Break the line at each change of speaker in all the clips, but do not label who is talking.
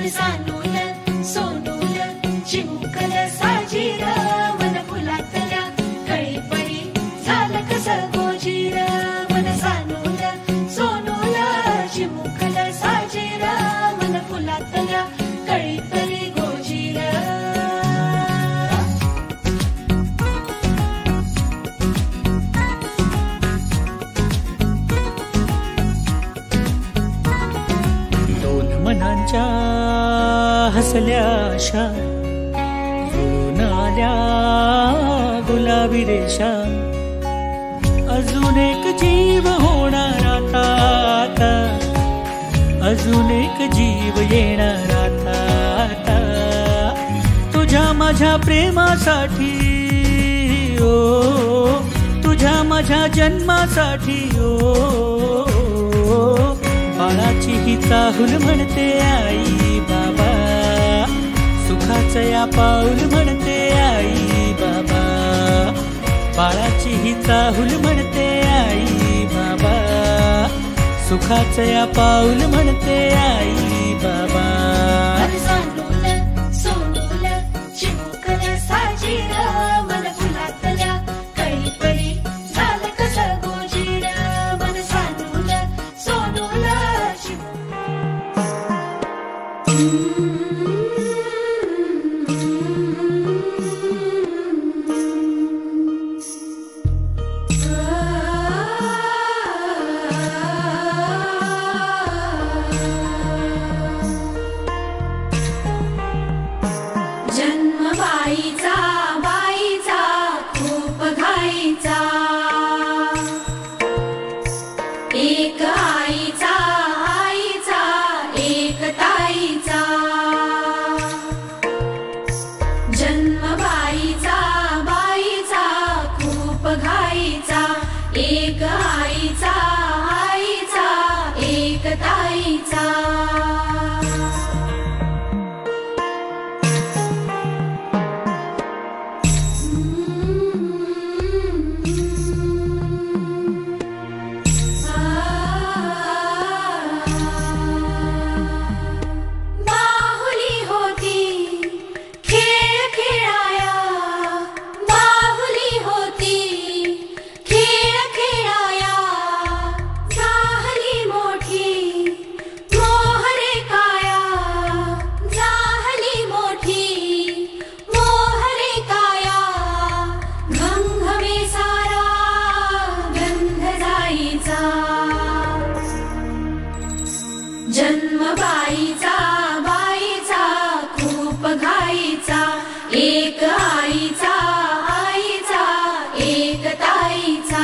सानूल सोनूल चिमुकल साजीर मन फुलातल्या कळी पळी झालं कसं गोजीर मन सानूल सोनूल चिमुकल साजीर मन फुलातल्या कळी पळी गोजीर.
मनांच्या हसल्या आशा जुळून आल्या गुलाबी रेषा. अजून एक जीव होणार आता, अजून एक जीव येणार आता. तुझ्या माझ्या प्रेमासाठी ओ, तुझ्या माझ्या जन्मासाठी ओ. बाळाची ही चाहूल म्हणते आई बाबा, सुखाचं या पाऊल म्हणते आई बाबा. बाळाची ही चाहूल म्हणते आई बाबा, सुखाचं या पाऊल म्हणते आई बाबा.
सानूल सोनूल चिमुकल साजीर मन फुलातल्या कळी पळी झालं कसं गोजीर मन सानूल सोनूल जन्म बाईचा बाईचा खूप घाईचा, एक आईचा आईचा एक ताईचा. जन्म बाईचा बाईचा खूप घाईचा, एक आईचा आईचा एक ताईचा. जन्म बाईचा बाईचा खूप घाईचा, एक आईचा आईचा एक ताईचा.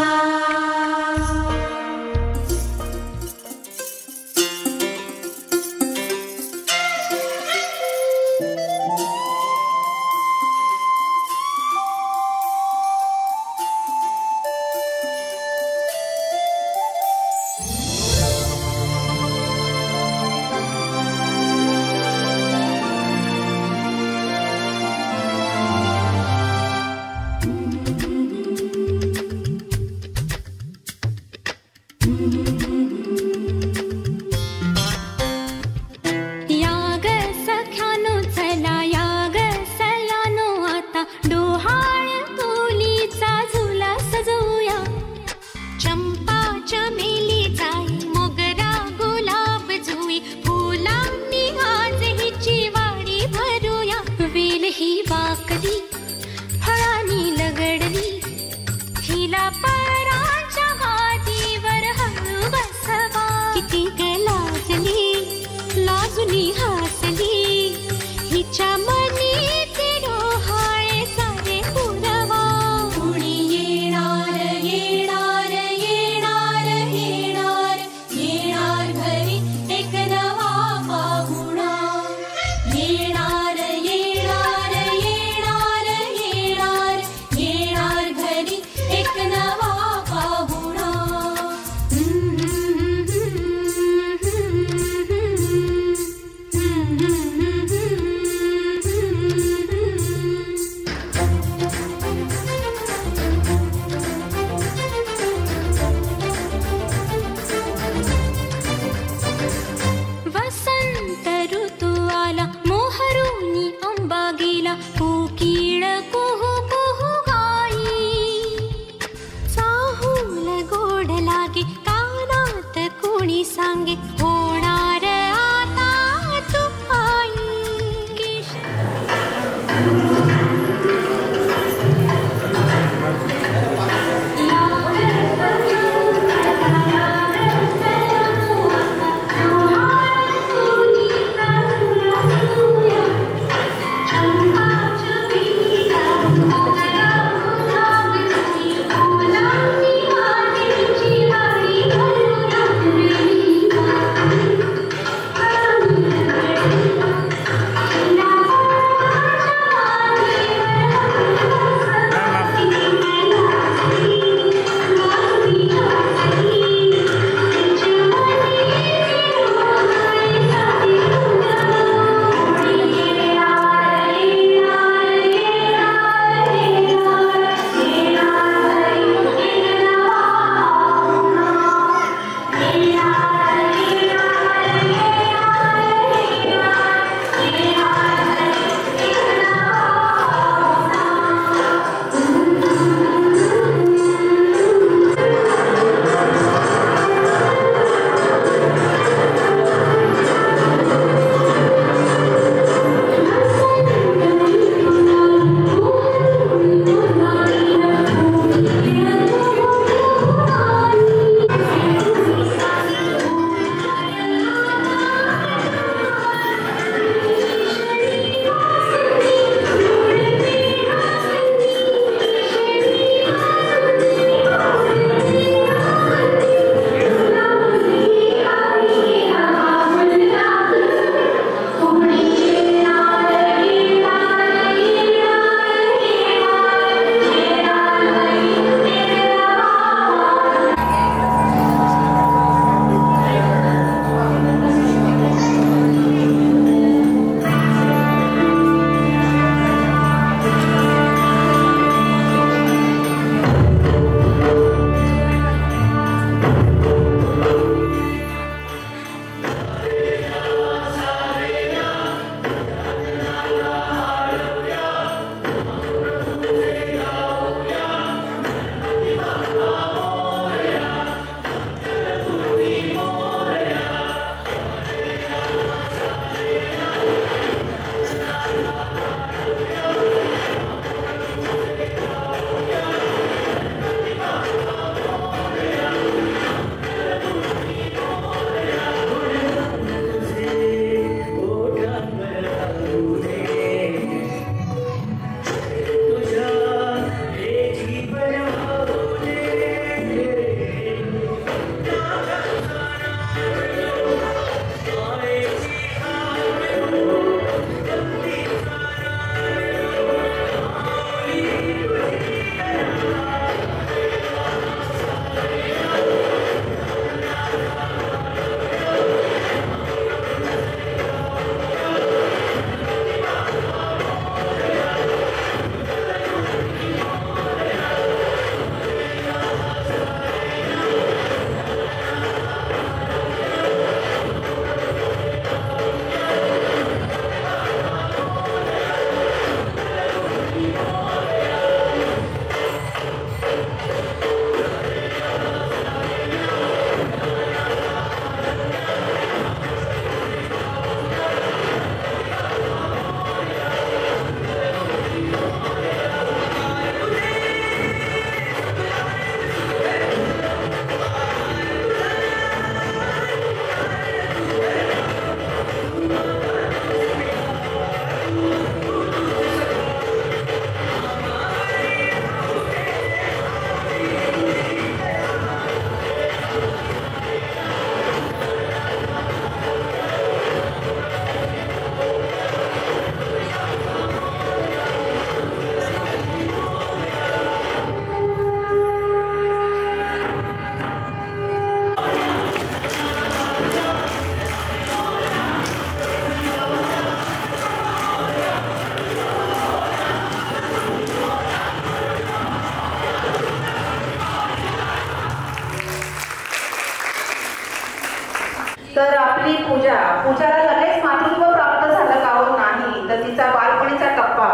पूजाला लगेच मातृत्व प्राप्त झालं का हो? नाही. तर तिचा बालपणीचा टप्पा,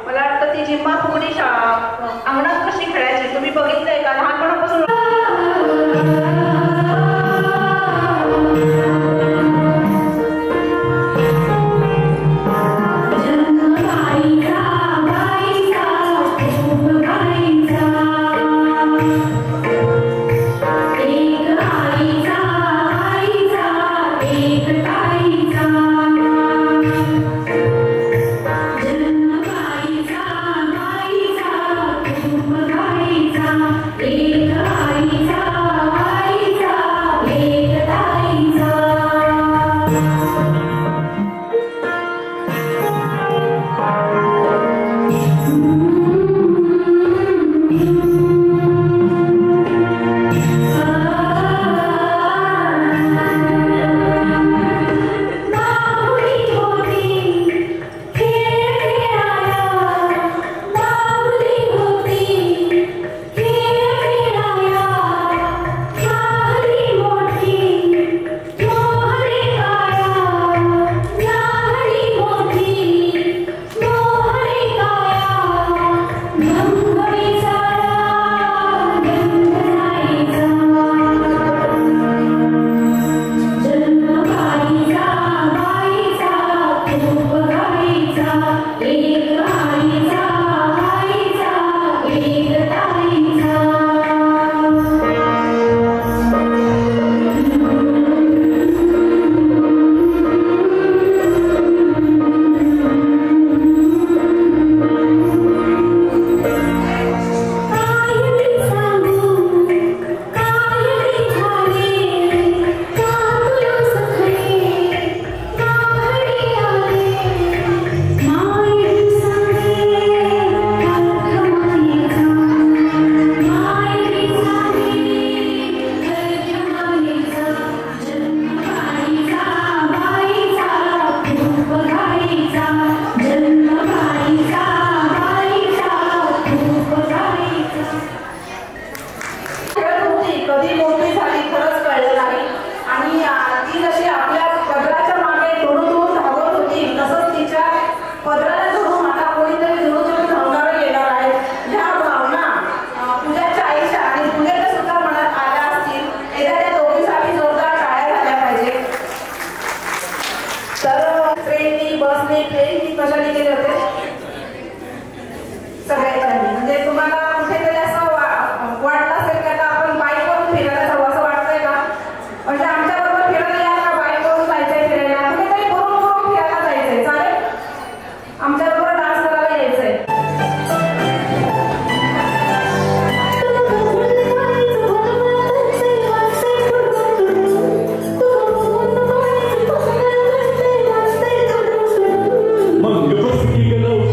मला वाटतं ती जिम्मा फुगडी अंगणात कशी खेळायची तुम्ही बघितलंय का? लहानपणापासून
Manga,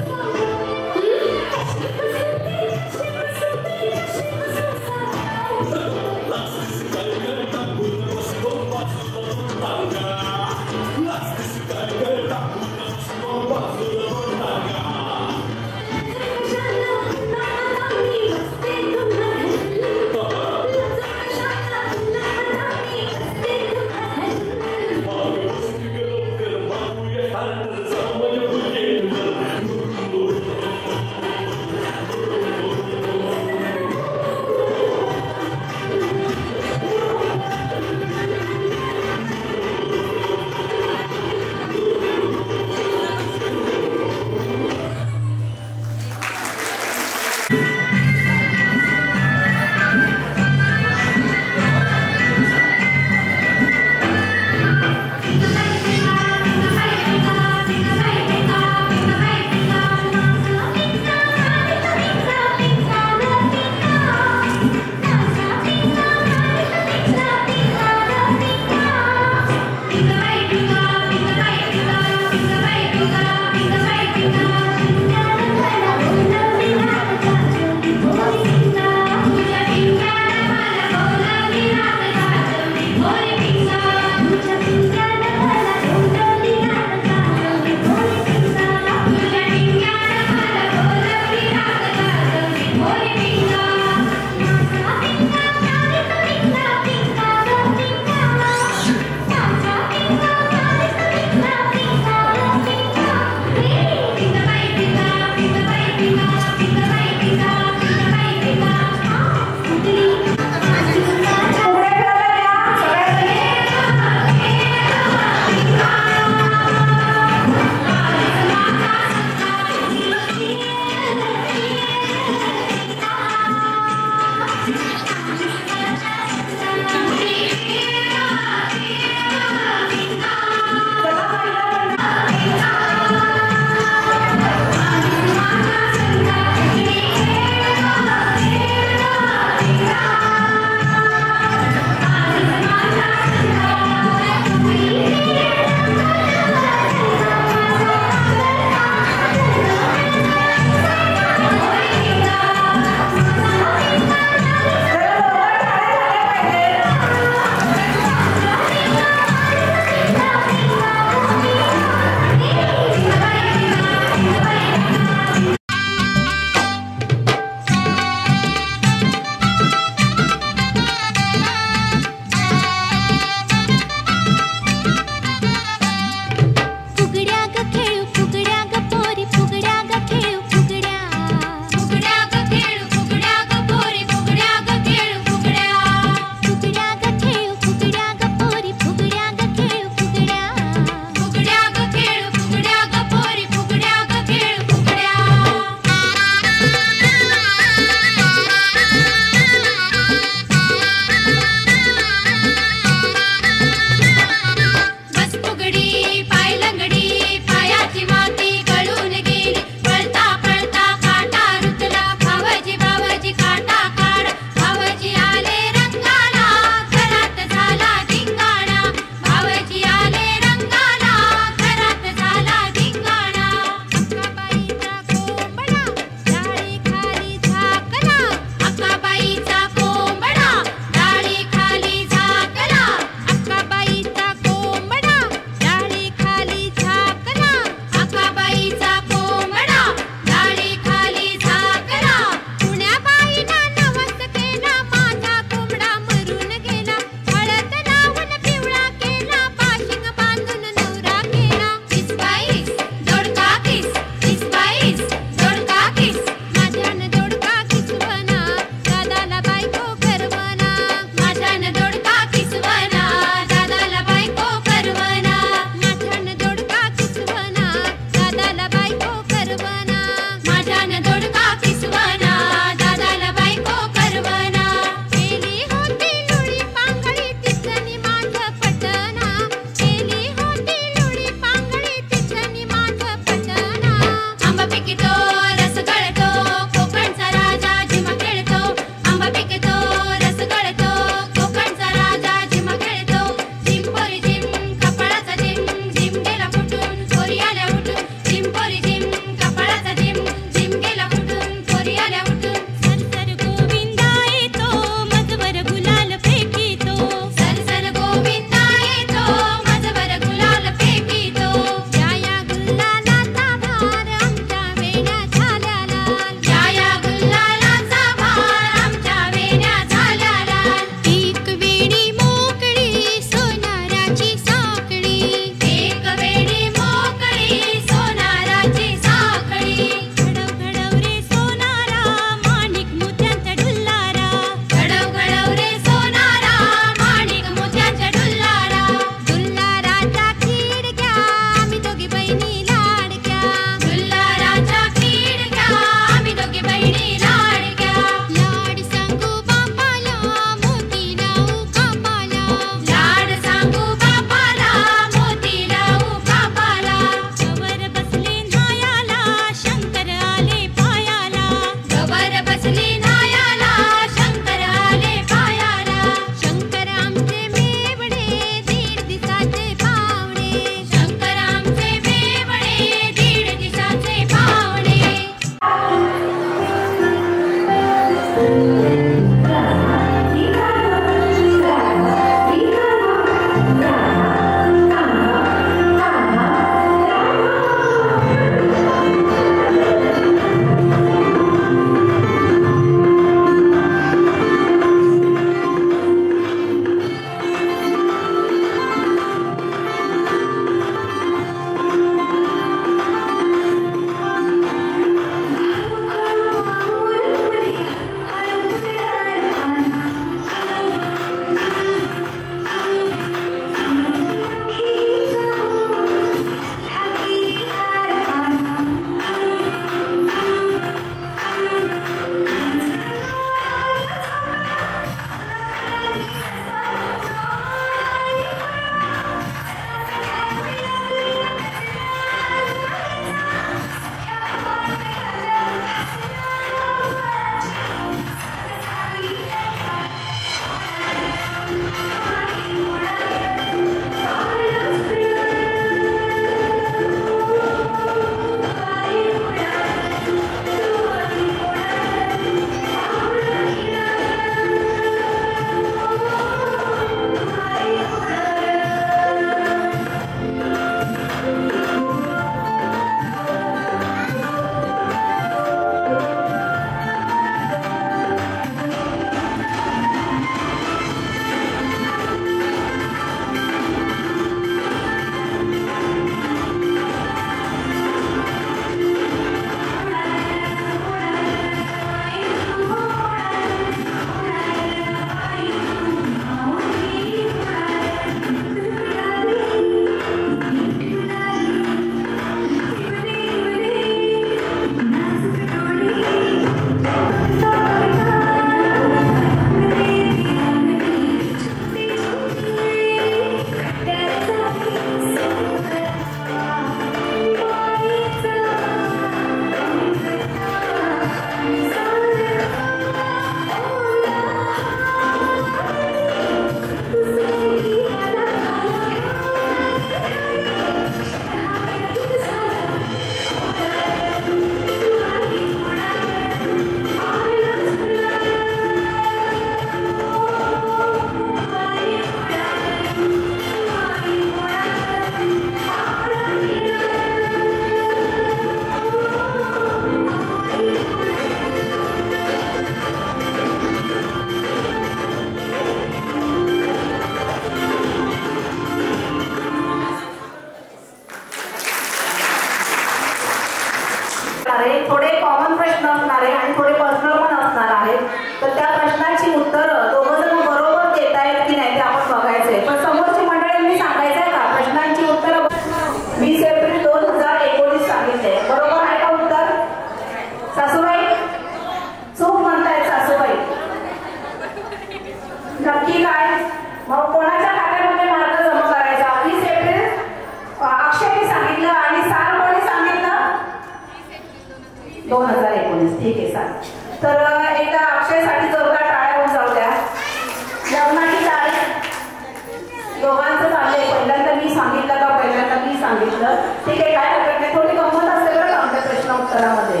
दोघांचं चाललंय. पहिल्यांदा मी सांगितलं का पहिल्यांदा मी सांगितलं? ठीक आहे, काय हरकत नाही. थोडी गंमत असते बरं का आमच्या प्रश्न उत्तरामध्ये.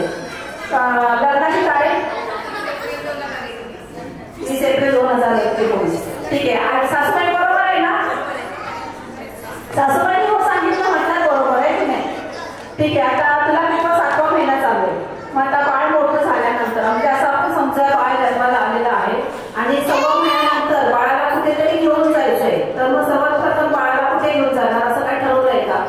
लग्नाची तारीख 20 एप्रिल 2021. ठीक आहे. सासूबाई बरोबर आहे ना? सासूबाई हो सांगितलं म्हटलं बरोबर आहे की नाही? ठीक आहे. आता तुला मी 7वा महिना चालू आहे. मग आता बाळ मोठं झाल्यानंतर म्हणजे असं आपण समजा बाळ जन्माला आलेलं आहे आणि 6व्या महिन्यानंतर बाळाला कुठेतरी घेऊन जायचंय, तर मग सर्वात प्रथम बाळाला कुठे घेऊन जाणार असं काय ठरवलंय का?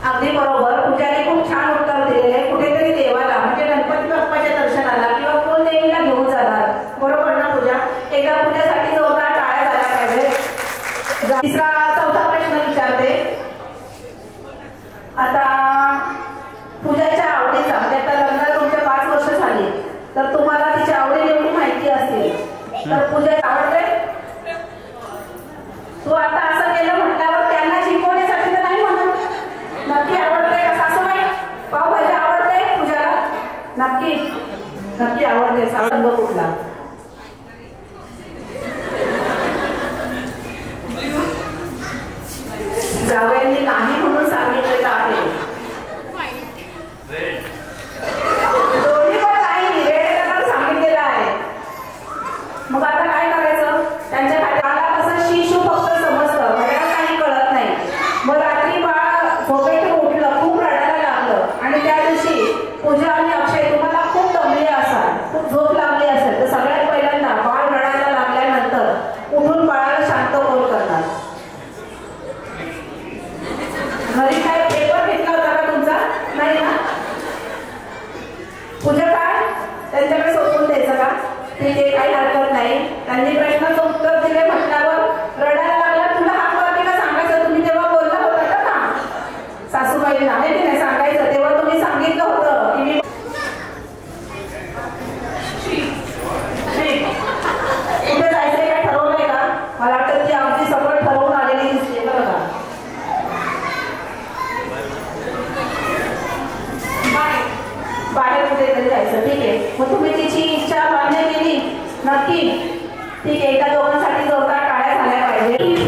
अगदी बरोबर. पूजाने खूप छान उत्तर दिलेले. कुठेतरी देवाला म्हणजे गणपती बाप्पाच्या दर्शनाला किंवा कुलदेवीला घेऊन जाणार. बरोबर ना पूजा? एकदा पूजासाठी जोरदार टाळ्या झाल्या पाहिजे. 4था प्रश्न विचारते. आता पूजाच्या आवडीचा म्हणजे आता लग्नाला तुमच्या 5 वर्ष झाली तर तुम्हाला तिच्या आवडी एवढी माहिती असते तर पूजा आवडते? तू आता असं केलं म्हटल्यावर त्यांना शिकवण्यासाठी तर नाही म्हणत. नक्की आवडते का सासूबाई? पावभाजी आवडते पूजाला? नक्की नक्की आवडते. संघ कुठला? जावयांनी नाही म्हणून सांगितलेलं आहे. दोन्ही पण नाही, वेळ सांगितलेला आहे. मग आता काय करायचं? त्यांच्या मला कसं शिशू फक्त समजतं, मला काही कळत नाही. मग रात्री बाळ झोपेतून उठलं, खूप रडायला लागलं आणि त्या दिवशी पूजा आणि अक्षय तुम्हाला खूप दमले असाल, खूप झोप लागली असेल, तर सगळ्यात पहिल्यांदा बाळ रडायला लागल्यानंतर उठून बाळाला शांत कोण करणार? घरी काय पेपर घेतला होता का तुमचा? नाही ना? पूजा काय त्यांच्याकडे सोडून द्यायचं का? ठीक आहे, काही हरकत नाही. त्यांनी प्रश्नाचं उत्तर दिले म्हटल्यावर रडायला लागला. तुला हात वरतीला सांगायचं, तुम्ही तेव्हा बोलला होता का सासूबाईंना? आहे की नाही सांगायचं? तेव्हा तुम्ही सांगितलं होतं की मी कुठे जायचंय काय ठरवलंय का? मला वाटतं ती अगदी सगळं ठरवून आलेली दिसते बरं का. बाहेर कुठेतरी जायचं. ठीक आहे. मग तुम्ही तिची इच्छा मान्य केली? नक्की. ठीक आहे. एका दोघांसाठी जोरदार टाळ्या झाल्या पाहिजे.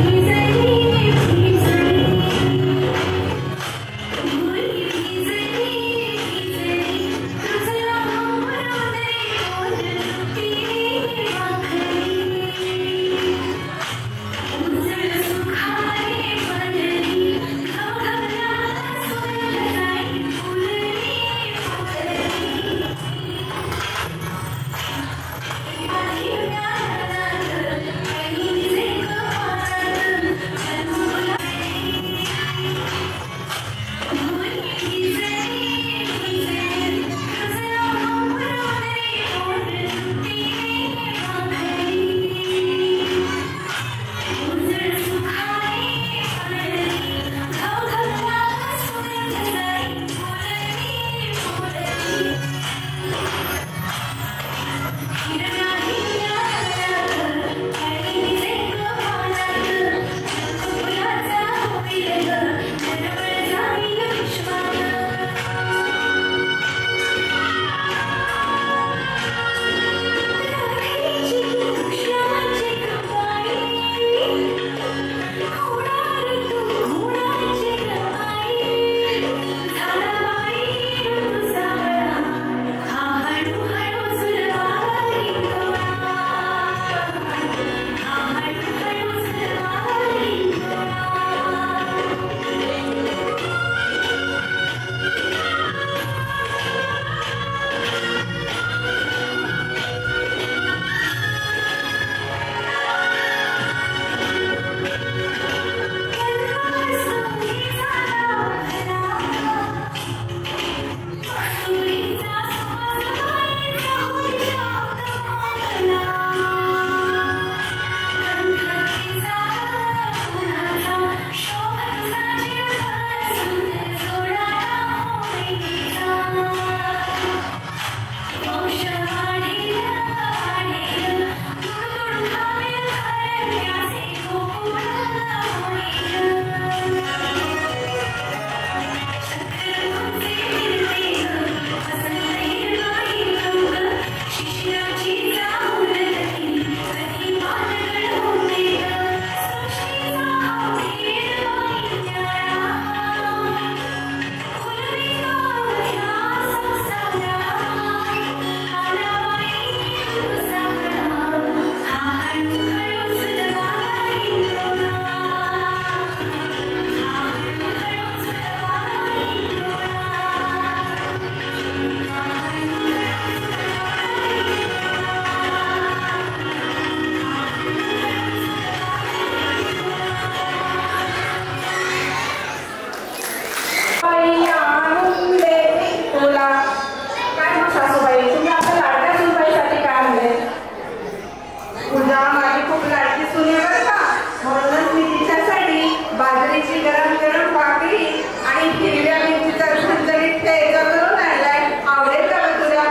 सुने बरं का. म्हणूनच मी तिच्यासाठी बाजरीची गरम गरम भाकरी आणि हिरव्या मिरचीचा झणझणीत ठेचा करून आणलाय. आवडेल का तुला?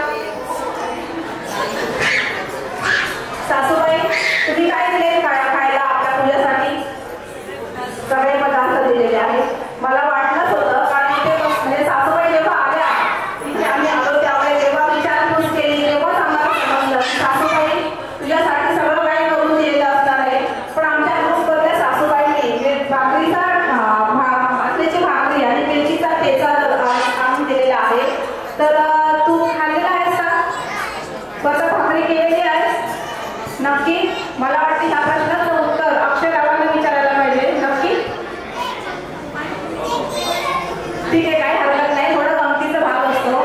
सासूबाई, तुम्ही काय दिले खायला आपल्या पूजेसाठी? सगळे पदार्थ दिलेले आहेत. मला वाटलंच होतं, कारण इथे म्हणजे सासूबाई जेव्हा आल्या तिथे आम्ही आलो त्यामुळे जेव्हा विचारपूस केली तेव्हाच आम्हाला समजलं सासूबाई तुझ्यासाठी सगळं काही करून दिलेलं असणार आहे. पण आमच्या ग्रुपमधल्या सासूबाईंनी भाकरीचा भाकरीची भाकरी आणि मिरचीचा ठेचा आणून दिलेला आहे. तर तू खाल्लेला आहेस का? स्वतः भाकरी केलेली आहेस? नक्की? मला वाटतं ह्या प्रश्नाचं उत्तर अक्षरावांना विचारायला पाहिजे. नक्की? ठीक आहे, काही हरकत नाही. थोडं गमतीचा भाग असतो.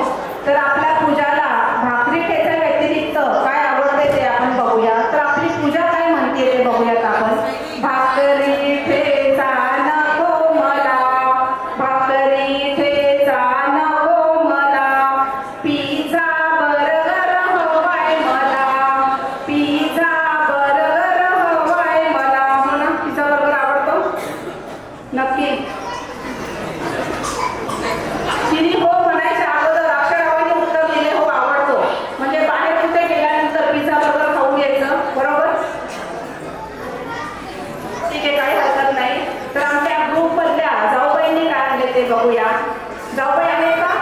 तर आपल्या पूजाला भाकरी ठेचा व्यतिरिक्त काय आवडते ते आपण बघूया. तर आपली पूजा काय म्हणते ते बघूयात आपण. भाकरी ठेचा नको मला, भाकरी ठेचा नको मला, पिझ्झा बर्गर हवाय मला, पिझ्झा बर्गर हवाय मला. हो ना, पिझ्झा बर्गर आवडतो? नक्की? तिने हो म्हणायच्या अगोदर अक्षरावांनी उत्तर दिले हो आवडतो. म्हणजे बाहेर कुठे गेल्यानंतर पिझ्झा बर्गर खाऊन घ्यायचं, बरोबर? ठीक आहे, काही हरकत नाही. तर आमच्या ग्रुपमधल्या जाऊबाईंनी काय आणले ते बघूया. जाऊबाई आहे का?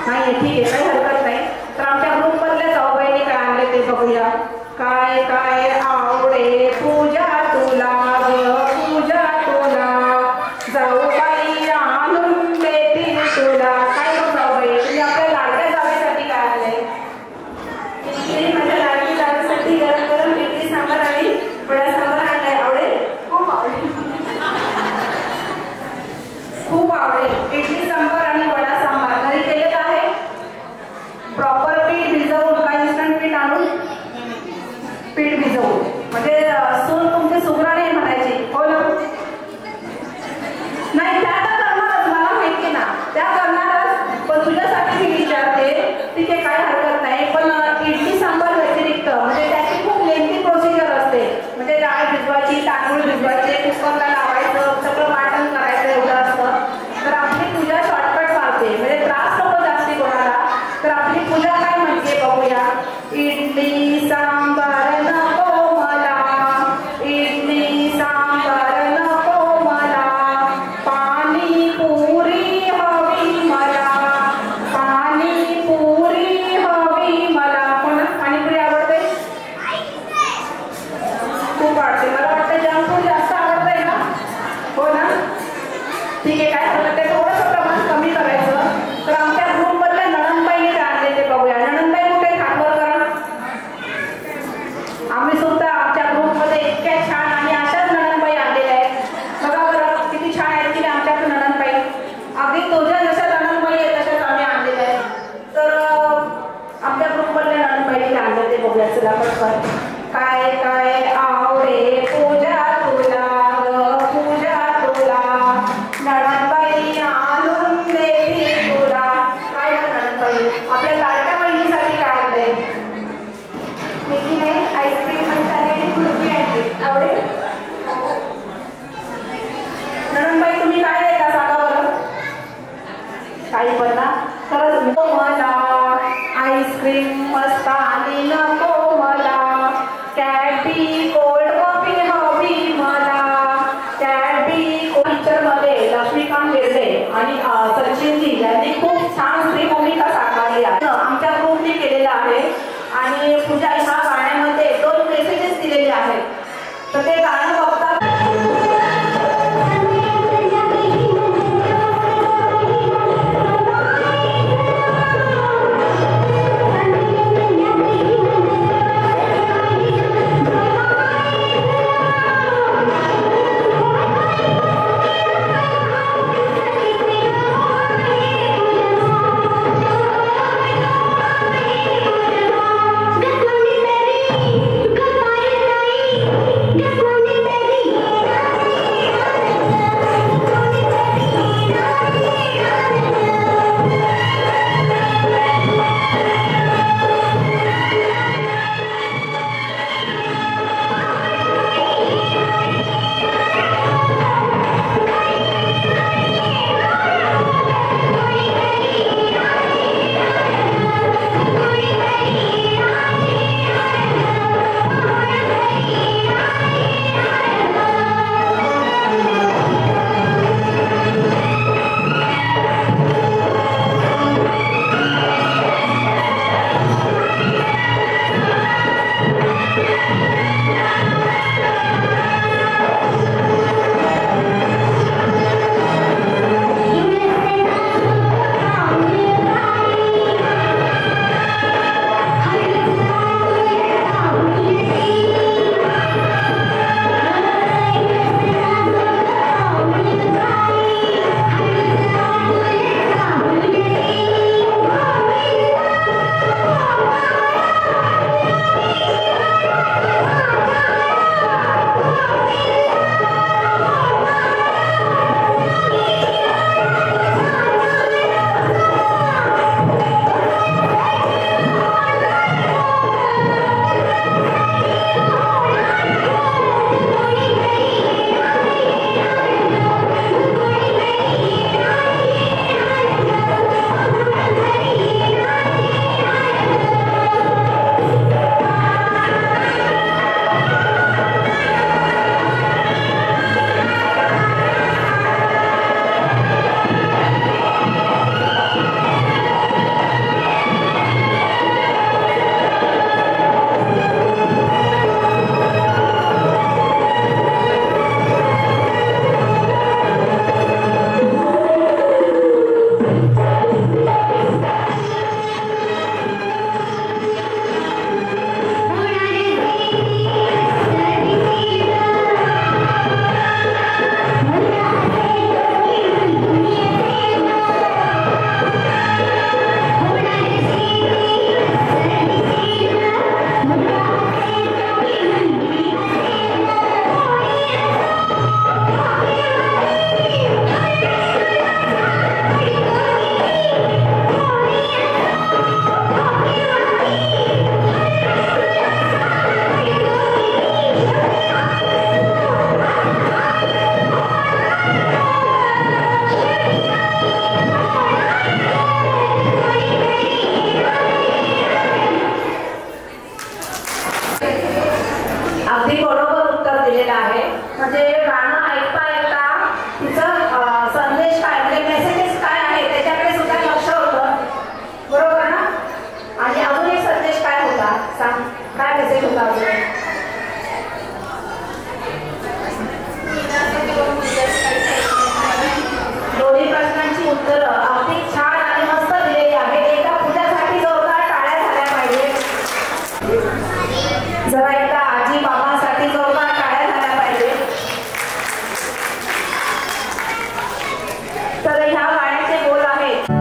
नाही, ठीक आहे, काही हरकत नाही. तर आमच्या ग्रुपमधल्या जाऊबाईंनी काय आणले ते बघूया. काय काय आवडे पूजा तुला ग पूजा तुला, जाऊबाई आणून देतील तुला. काय मग जाऊबाई, तुम्ही आपल्या लाडक्या जावेसाठी काय आणले? माझ्या लाडकी जावेसाठी गरम गरम इडली सांबार आणि वडा सांबार आणलाय. आवडेल? खूप आवडेल, खूप आवडेल. इडली सांबार आणि वडा सांबार घरी केलेला आहे? प्रॉपर पीठ भिजवून काय इन्स्टंट पीठ आणून? पीठ भिजवून. म्हणजे सून तुमची सुगराणी म्हणायची, हो ना? नाही, त्या तर करणारच, मला माहिती ना, त्या करणारच. पण तुझ्यासाठी मी विचारते, ठीक आहे, काही हरकत नाही. पण इडली सांबार व्यतिरिक्त म्हणजे त्याची खूप लेंथी प्रोसिजर असते. म्हणजे डाळ भिजवायची, तांदूळ भिजवायचे, कुकरला लावायचं, सगळं वाटण करायचं, एवढं असतं. तर आपली पूजा शॉर्टकट मारते, म्हणजे त्रास नको जास्ती कोणाला. तर आपली पूजा काय म्हणते बघूया. इडली सांबार नको मला, इडली सांबार नको मला, पाणी पुरी हवी मला, पाणी पुरी हवी मला. कोण पाणीपुरी आवडते? खूप आवडते. मला वाटतं जंक फूड जास्त आवडतंय ना, हो ना? ठीक आहे, काय हरकत आहे. थोडंसं प्रमाण कमी करायचं. तर आमच्या ग्रुपमधल्या नणंदबाईने काय आणले ते बघूया. नणंदबाई कुठे हातवर करा. आम्ही सुद्धा आमच्या ग्रुपमध्ये इतक्या छान आणि अशाच नणंदबाई आणलेल्या आहेत. बघा बरं किती छान आहेत की आमच्या नणंदबाई. अगदी तुझ्या जशा नणंदबाई आहेत तशाच आम्ही आणलेल्या आहेत. तर आमच्या ग्रुपमधल्या नणंदबाईने आणले ते बघूया. चला पटकन. काय काय आवडे पूजा तुला ग पूजा तुला, नणंदबाई आणून देतील तुला. काय नणंदबाई, आपल्या लाडक्या बहिणीसाठी काय आणलंय? आईस्क्रीम आणि कुल्फी आणली. आवडेल? नणंदबाई तुम्ही काय देता सांगा बरं? काही पण ना, खरंच मला आईस्क्रीम मस्त आणि नको मला, कॅडबरी कोल्ड कॉफी अगदी बरोबर उत्तर दिलेलं आहे. म्हणजे गाणं ऐकता ऐकता तिचं संदेश काय म्हणजे मेसेजेस काय आहे त्याच्याकडे सुद्धा लक्ष होतं, बरोबर ना. आणि अजून एक संदेश काय होता सांग, काय मेसेज होता अजून? दोन्ही प्रश्नांची उत्तरं अगदी छान आणि मस्त दिलेली आहेत. एका पूजासाठी जोरदार टाळ्या झाल्या पाहिजे. जरा एकदा आजी बाबांसाठी जोरदार टाळ्या झाल्या पाहिजे. तर ह्या गाण्याचे बोल आहेत.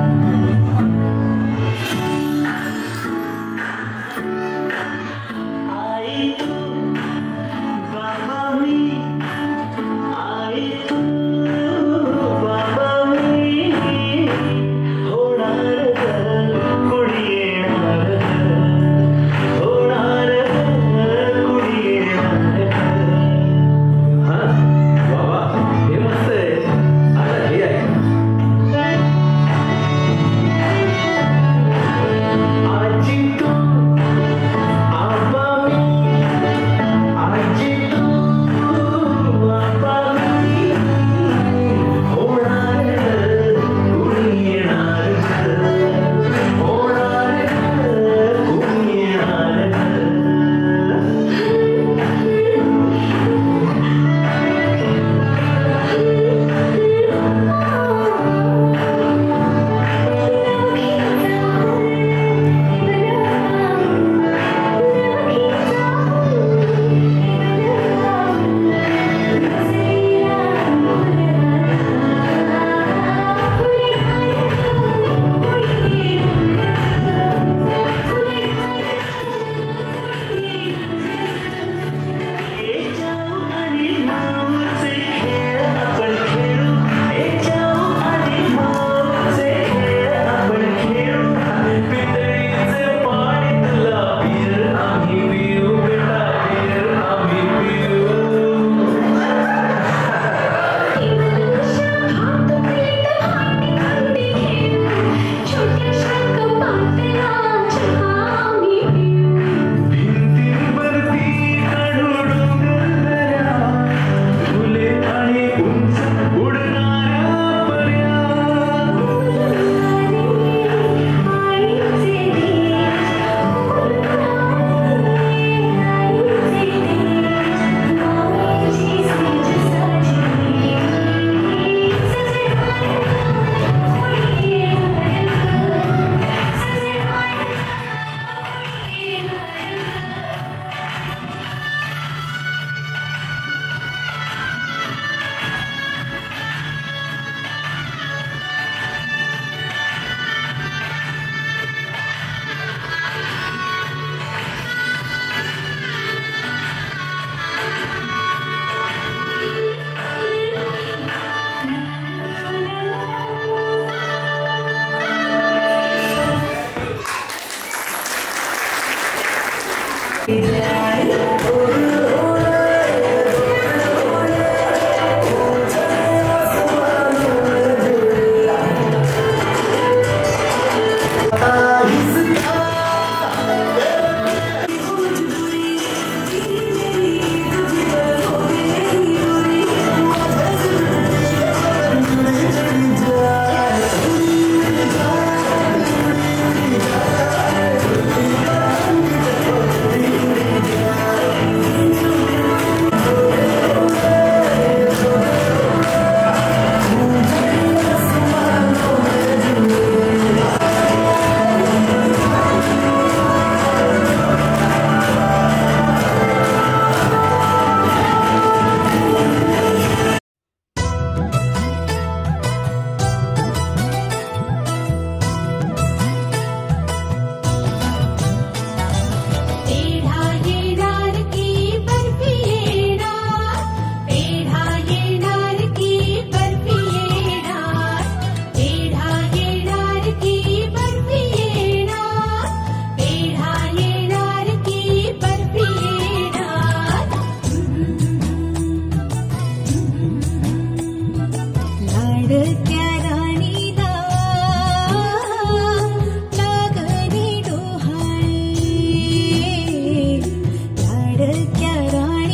क्या रानी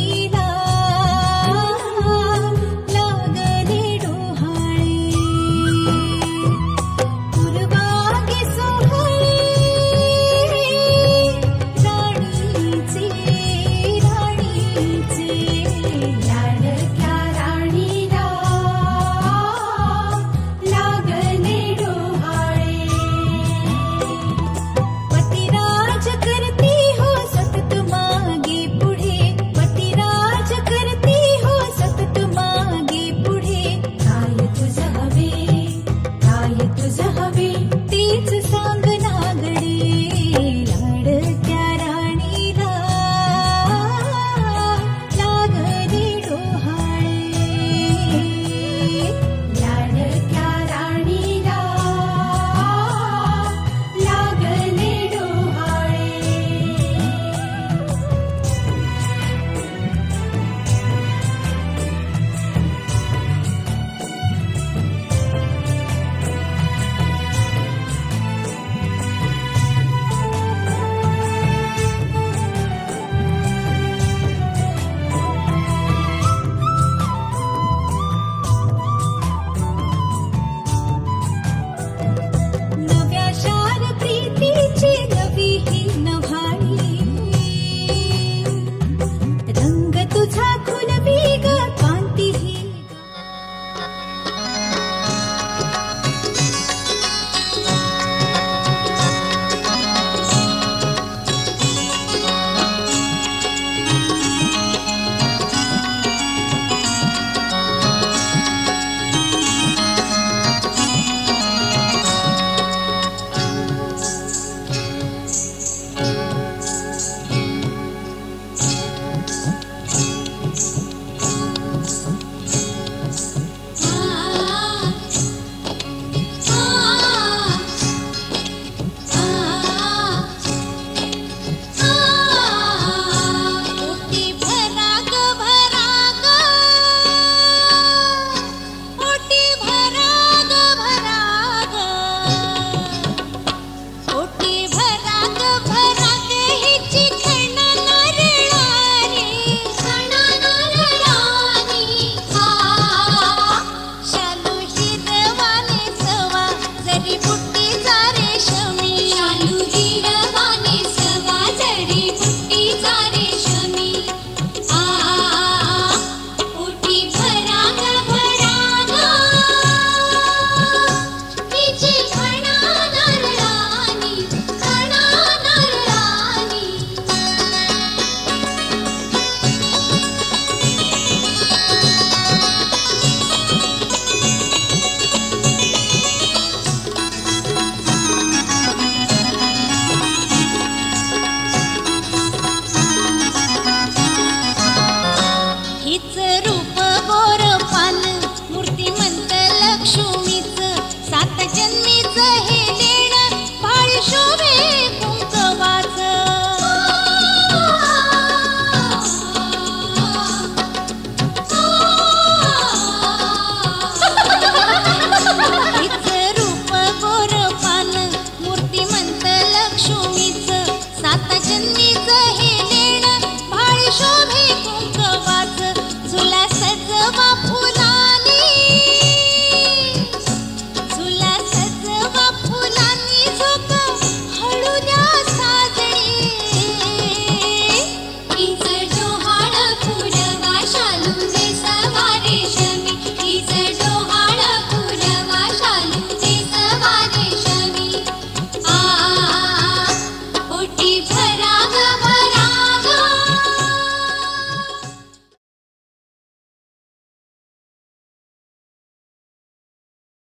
साता जन्मी